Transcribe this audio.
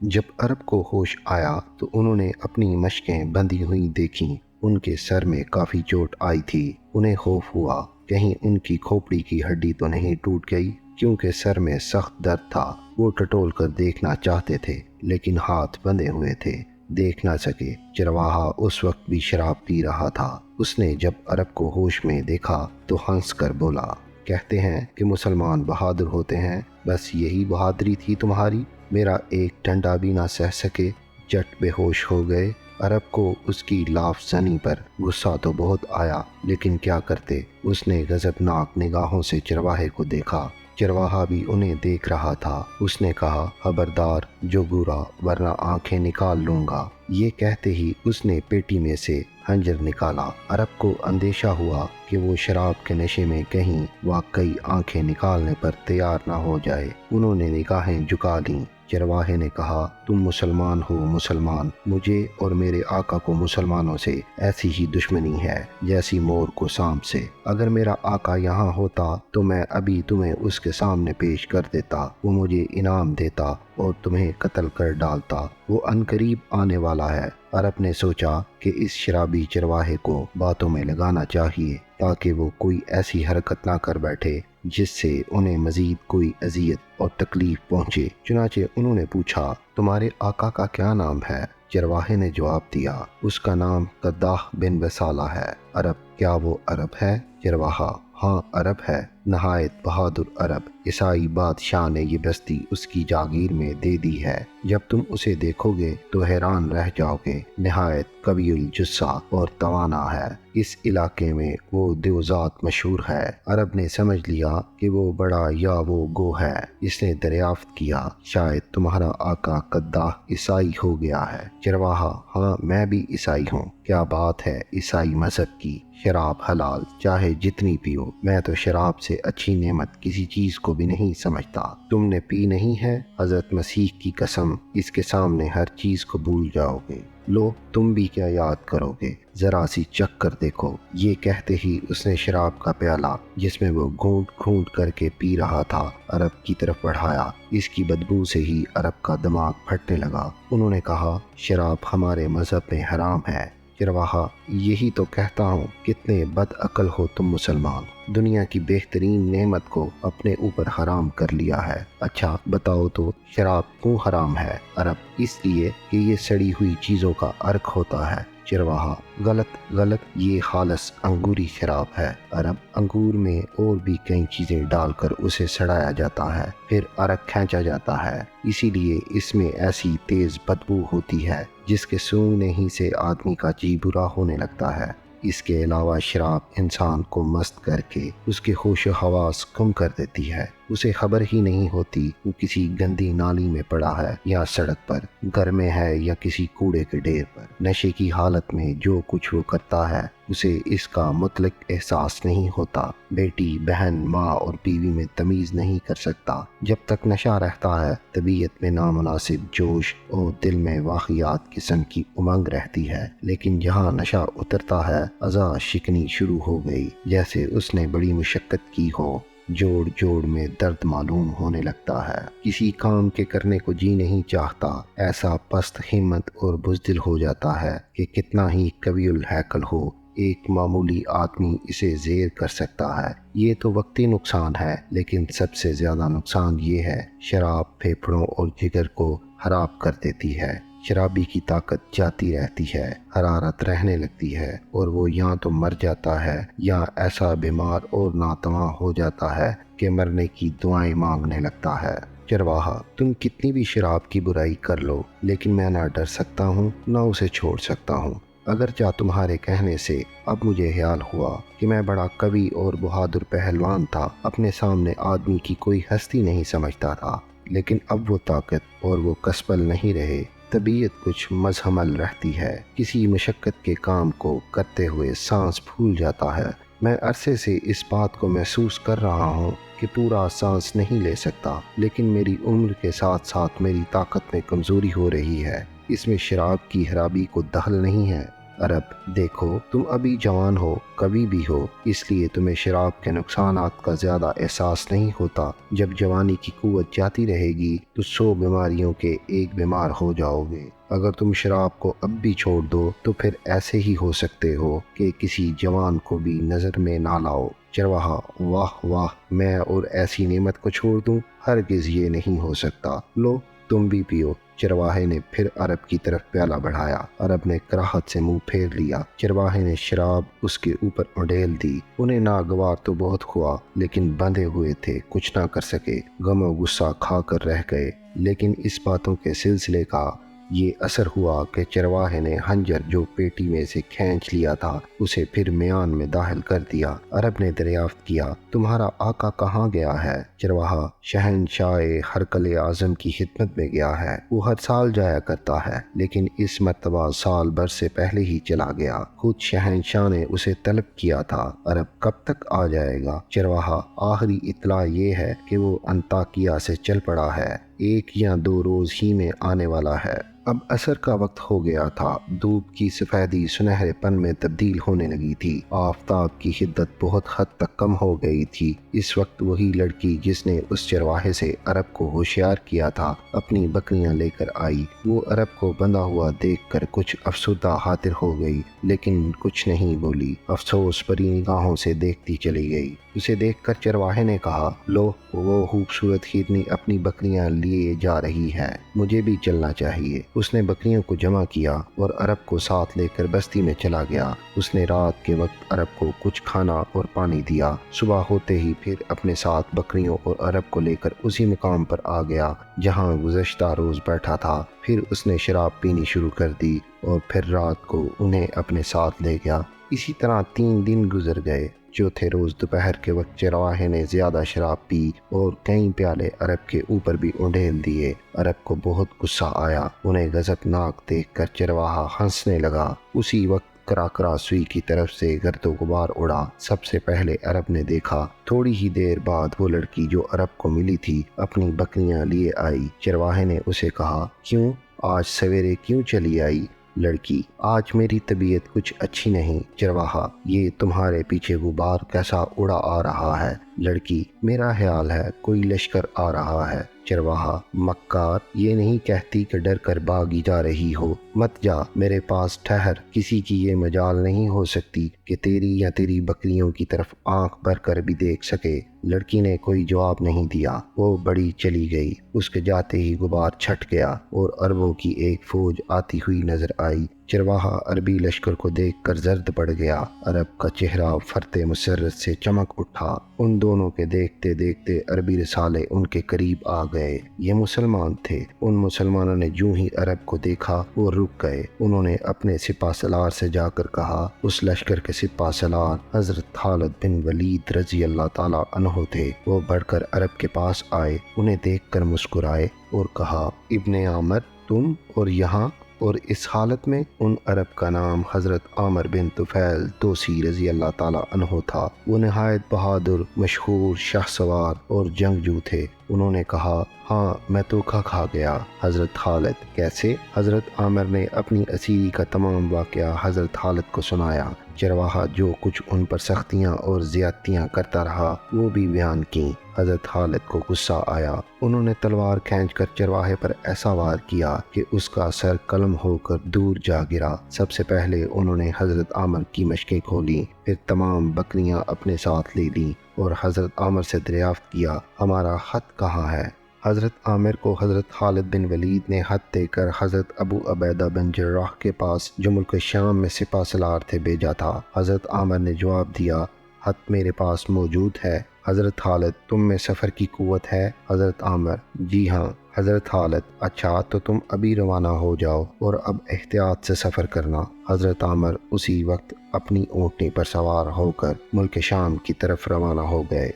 جب عرب کو ہوش آیا تو انہوں نے اپنی مشقیں بندھی ہوئی دیکھیں۔ ان کے سر میں کافی چوٹ آئی تھی۔ انہیں خوف ہوا کہیں ان کی کھوپڑی کی ہڈی تو نہیں ٹوٹ گئی، کیونکہ سر میں سخت درد تھا۔ وہ ٹٹول کر دیکھنا چاہتے تھے لیکن ہاتھ بندھے ہوئے تھے، دیکھ نہ سکے۔ چرواہا اس وقت بھی شراب پی رہا تھا۔ اس نے جب عرب کو ہوش میں دیکھا تو ہنس کر بولا، کہتے ہیں کہ مسلمان بہادر ہوتے ہیں، بس یہی بہادری تھی تمہاری؟ میرا ایک ڈنڈا بھی نہ سہ سکے، جٹ بے ہوش ہو گئے۔ عرب کو اس کی لاف زنی پر غصہ تو بہت آیا، لیکن کیا کرتے؟ اس نے غضبناک نگاہوں سے چرواہے کو دیکھا۔ چرواہا بھی انہیں دیکھ رہا تھا۔ اس نے کہا، خبردار جو گورا، ورنہ آنکھیں نکال لوں گا۔ یہ کہتے ہی اس نے پیٹی میں سے خنجر نکالا۔ عرب کو اندیشہ ہوا کہ وہ شراب کے نشے میں کہیں واقعی آنکھیں نکالنے پر تیار نہ ہو جائے۔ انہوں نے نگاہیں جھکا لیں۔ چرواہے نے کہا، تم مسلمان ہو مسلمان، مجھے اور میرے آقا کو مسلمانوں سے ایسی ہی دشمنی ہے جیسی مور کو سانپ سے۔ اگر میرا آقا یہاں ہوتا تو میں ابھی تمہیں اس کے سامنے پیش کر دیتا، وہ مجھے انعام دیتا اور تمہیں قتل کر ڈالتا۔ وہ عنقریب آنے والا ہے۔ عرب نے سوچا کہ اس شرابی چرواہے کو باتوں میں لگانا چاہیے تاکہ وہ کوئی ایسی حرکت نہ کر بیٹھے جس سے انہیں مزید کوئی اذیت اور تکلیف پہنچے۔ چنانچہ انہوں نے پوچھا، تمہارے آقا کا کیا نام ہے؟ چرواہے نے جواب دیا، اس کا نام قداح بن وسالہ ہے۔ عرب، کیا وہ عرب ہے؟ چرواہا، ہاں عرب ہے، نہایت بہادر عرب۔ عیسائی بادشاہ نے یہ بستی اس کی جاگیر میں دے دی ہے۔ جب تم اسے دیکھو گے تو حیران رہ جاؤ گے، نہایت قوی الجثہ اور توانا ہے۔ اس علاقے میں وہ دیوزات مشہور ہے۔ عرب نے سمجھ لیا کہ وہ بڑا یا وہ گو ہے۔ اس نے دریافت کیا، شاید تمہارا آقا قداح عیسائی ہو گیا ہے؟ چرواہا، ہاں میں بھی عیسائی ہوں۔ کیا بات ہے عیسائی مذہب کی! شراب حلال، چاہے جتنی پیو۔ میں تو شراب سے اچھی نعمت کسی چیز کو بھی نہیں سمجھتا۔ تم نے پی نہیں ہے؟ حضرت مسیح کی قسم، اس کے سامنے ہر چیز کو بھول جاؤ گے۔ لو، تم بھی کیا یاد کرو گے، ذرا سی چکھ کر دیکھو۔ یہ کہتے ہی اس نے شراب کا پیالہ جس میں وہ گھونٹ گھونٹ کر کے پی رہا تھا عرب کی طرف بڑھایا۔ اس کی بدبو سے ہی عرب کا دماغ پھٹنے لگا۔ انہوں نے کہا، شراب ہمارے مذہب میں حرام ہے۔ چرواہا، یہی تو کہتا ہوں، کتنے بد عقل ہو تم مسلمان، دنیا کی بہترین نعمت کو اپنے اوپر حرام کر لیا ہے۔ اچھا بتاؤ تو شراب کیوں حرام ہے؟ عرب، اس لیے کہ یہ سڑی ہوئی چیزوں کا عرق ہوتا ہے۔ چرواہا، غلط غلط، یہ خالص انگوری شراب ہے۔ عرب، انگور میں اور بھی کئی چیزیں ڈال کر اسے سڑایا جاتا ہے، پھر عرق کھینچا جاتا ہے، اسی لیے اس میں ایسی تیز بدبو ہوتی ہے جس کے سونگنے ہی سے آدمی کا جی برا ہونے لگتا ہے۔ اس کے علاوہ شراب انسان کو مست کر کے اس کے ہوش و حواس گم کر دیتی ہے۔ اسے خبر ہی نہیں ہوتی وہ کسی گندی نالی میں پڑا ہے یا سڑک پر، گھر میں ہے یا کسی کوڑے کے ڈھیر پر۔ نشے کی حالت میں جو کچھ وہ کرتا ہے اسے اس کا مطلق احساس نہیں ہوتا۔ بیٹی، بہن، ماں اور بیوی میں تمیز نہیں کر سکتا۔ جب تک نشہ رہتا ہے طبیعت میں نامناسب جوش اور دل میں واقعات قسم کی امنگ رہتی ہے، لیکن جہاں نشہ اترتا ہے اذا شکنی شروع ہو گئی، جیسے اس نے بڑی مشقت کی ہو۔ جوڑ جوڑ میں درد معلوم ہونے لگتا ہے، کسی کام کے کرنے کو جی نہیں چاہتا، ایسا پست ہمت اور بزدل ہو جاتا ہے کہ کتنا ہی قوی الہیکل ہو، ایک معمولی آدمی اسے زیر کر سکتا ہے۔ یہ تو وقتی نقصان ہے، لیکن سب سے زیادہ نقصان یہ ہے، شراب پھیپھڑوں اور جگر کو خراب کر دیتی ہے۔ شرابی کی طاقت جاتی رہتی ہے، حرارت رہنے لگتی ہے، اور وہ یا تو مر جاتا ہے یا ایسا بیمار اور ناتواں ہو جاتا ہے کہ مرنے کی دعائیں مانگنے لگتا ہے۔ چرواہا، تم کتنی بھی شراب کی برائی کر لو، لیکن میں نہ ڈر سکتا ہوں نہ اسے چھوڑ سکتا ہوں۔ اگرچہ تمہارے کہنے سے اب مجھے خیال ہوا کہ میں بڑا قوی اور بہادر پہلوان تھا، اپنے سامنے آدمی کی کوئی ہستی نہیں سمجھتا تھا، لیکن اب وہ طاقت اور وہ کسبل نہیں رہے۔ طبیعت کچھ مزحمل رہتی ہے، کسی مشقت کے کام کو کرتے ہوئے سانس پھول جاتا ہے۔ میں عرصے سے اس بات کو محسوس کر رہا ہوں کہ پورا سانس نہیں لے سکتا، لیکن میری عمر کے ساتھ ساتھ میری طاقت میں کمزوری ہو رہی ہے۔ اس میں شراب کی خرابی کو دخل نہیں ہے۔ عرب: دیکھو تم ابھی جوان ہو، کبھی بھی ہو، اس لیے تمہیں شراب کے نقصانات کا زیادہ احساس نہیں ہوتا۔ جب جوانی کی قوت جاتی رہے گی تو 100 بیماریوں کے ایک بیمار ہو جاؤ گے۔ اگر تم شراب کو اب بھی چھوڑ دو تو پھر ایسے ہی ہو سکتے ہو کہ کسی جوان کو بھی نظر میں نہ لاؤ۔ چرواہا: واہ واہ، میں اور ایسی نعمت کو چھوڑ دوں؟ ہرگز یہ نہیں ہو سکتا، لو تم بھی پیو۔ چرواہے نے پھر عرب کی طرف پیالہ بڑھایا۔ عرب نے کراہت سے منہ پھیر لیا۔ چرواہے نے شراب اس کے اوپر اڈیل دی۔ انہیں ناگوار تو بہت ہوا لیکن بندھے ہوئے تھے، کچھ نہ کر سکے، غم و غصہ کھا کر رہ گئے۔ لیکن اس باتوں کے سلسلے کا یہ اثر ہوا کہ چرواہے نے خنجر جو پیٹی میں سے کھینچ لیا تھا اسے پھر میان میں داخل کر دیا۔ عرب نے دریافت کیا: تمہارا آقا کہاں گیا ہے؟ چرواہا: شہنشاہ ہرقل اعظم کی خدمت میں گیا ہے، وہ ہر سال جایا کرتا ہے لیکن اس مرتبہ سال بھر سے پہلے ہی چلا گیا، خود شہنشاہ نے اسے طلب کیا تھا۔ عرب: کب تک آ جائے گا؟ چرواہا: آخری اطلاع یہ ہے کہ وہ انطاکیہ سے چل پڑا ہے، 1 یا 2 روز ہی میں آنے والا ہے۔ اب عصر کا وقت ہو گیا تھا، دھوپ کی سفیدی سنہرے پن میں تبدیل ہونے لگی تھی، آفتاب کی شدت بہت حد تک کم ہو گئی تھی۔ اس وقت وہی لڑکی جس نے اس چرواہے سے عرب کو ہوشیار کیا تھا اپنی بکریاں لے کر آئی۔ وہ عرب کو بندھا ہوا دیکھ کر کچھ افسردہ خاطر ہو گئی لیکن کچھ نہیں بولی، افسوس بھری نگاہوں سے دیکھتی چلی گئی۔ اسے دیکھ کر چرواہے نے کہا: لو وہ خوبصورت ہرنی اپنی بکریاں لیے جا رہی ہے، مجھے بھی چلنا چاہیے۔ اس نے بکریوں کو جمع کیا اور عرب کو ساتھ لے کر بستی میں چلا گیا۔ اس نے رات کے وقت عرب کو کچھ کھانا اور پانی دیا۔ صبح ہوتے ہی پھر اپنے ساتھ بکریوں اور عرب کو لے کر اسی مقام پر آ گیا جہاں گزشتہ روز بیٹھا تھا۔ پھر اس نے شراب پینی شروع کر دی اور پھر رات کو انہیں اپنے ساتھ لے گیا۔ اسی طرح 3 دن گزر گئے۔ چوتھے روز دوپہر کے وقت چرواہے نے زیادہ شراب پی اور کئی پیالے عرب کے اوپر بھی اڈیل دیے۔ عرب کو بہت غصہ آیا، انہیں غضبناک دیکھ کر چرواہا ہنسنے لگا۔ اسی وقت کرا کرا سوئی کی طرف سے گرد و غبار اڑا۔ سب سے پہلے عرب نے دیکھا۔ تھوڑی ہی دیر بعد وہ لڑکی جو عرب کو ملی تھی اپنی بکریاں لیے آئی۔ چرواہے نے اسے کہا: کیوں آج سویرے کیوں چلی آئی؟ لڑکی: آج میری طبیعت کچھ اچھی نہیں۔ چرواہا: یہ تمہارے پیچھے غبار کیسا اڑا آ رہا ہے؟ لڑکی: میرا خیال ہے کوئی لشکر آ رہا ہے۔ چرواہا: مکار، یہ نہیں کہتی کہ ڈر کر بھاگی جا رہی ہو؟ مت جا، میرے پاس ٹھہر، کسی کی یہ مجال نہیں ہو سکتی کہ تیری یا تیری بکریوں کی طرف آنکھ بھر کر بھی دیکھ سکے۔ لڑکی نے کوئی جواب نہیں دیا، وہ بڑی چلی گئی۔ اس کے جاتے ہی غبار چھٹ گیا اور عربوں کی ایک فوج آتی ہوئی نظر آئی۔ چرواہا عربی لشکر کو دیکھ کر زرد پڑ گیا۔ عرب کا چہرہ فرط مسرت سے چمک اٹھا۔ ان دونوں کے دیکھتے دیکھتے عربی رسالے ان کے قریب آ گئے۔ یہ مسلمان تھے۔ ان مسلمانوں نے جوں ہی عرب کو دیکھا وہ رک گئے۔ انہوں نے اپنے سپہ سالار سے جا کر کہا: اس لشکر کے سپہ سالار حضرت خالد بن ولید رضی اللہ تعالیٰ عنہ تھے۔ وہ بڑھ کر عرب کے پاس آئے، انہیں دیکھ کر مسکرائے اور کہا: ابن عامر، تم اور یہاں اور اس حالت میں؟ ان عرب کا نام حضرت عامر بن طفیل دوسی رضی اللہ تعالیٰ عنہ تھا۔ وہ نہایت بہادر، مشہور شاہ سوار اور جنگجو تھے۔ انہوں نے کہا: ہاں میں دھوکا کھا گیا۔ حضرت خالد: کیسے؟ حضرت عامر نے اپنی اسیری کا تمام واقعہ حضرت خالد کو سنایا۔ چرواہا جو کچھ ان پر سختیاں اور زیادتیاں کرتا رہا وہ بھی بیان کیں۔ حضرت خالد کو غصہ آیا، انہوں نے تلوار کھینچ کر چرواہے پر ایسا وار کیا کہ اس کا سر قلم ہو کر دور جا گرا۔ سب سے پہلے انہوں نے حضرت عامر کی مشقیں کھولیں، پھر تمام بکریاں اپنے ساتھ لے لیں اور حضرت عامر سے دریافت کیا: ہمارا خط کہاں ہے؟ حضرت عامر کو حضرت خالد بن ولید نے خط دے کر حضرت ابو عبیدہ بن جراح کے پاس جو ملک شام میں سپہ سالار تھے بھیجا تھا۔ حضرت عامر نے جواب دیا: خط میرے پاس موجود ہے۔ حضرت خالد: تم میں سفر کی قوت ہے؟ حضرت عامر: جی ہاں۔ حضرت خالد: اچھا تو تم ابھی روانہ ہو جاؤ اور اب احتیاط سے سفر کرنا۔ حضرت عامر اسی وقت اپنی اونٹنی پر سوار ہو کر ملک شام کی طرف روانہ ہو گئے۔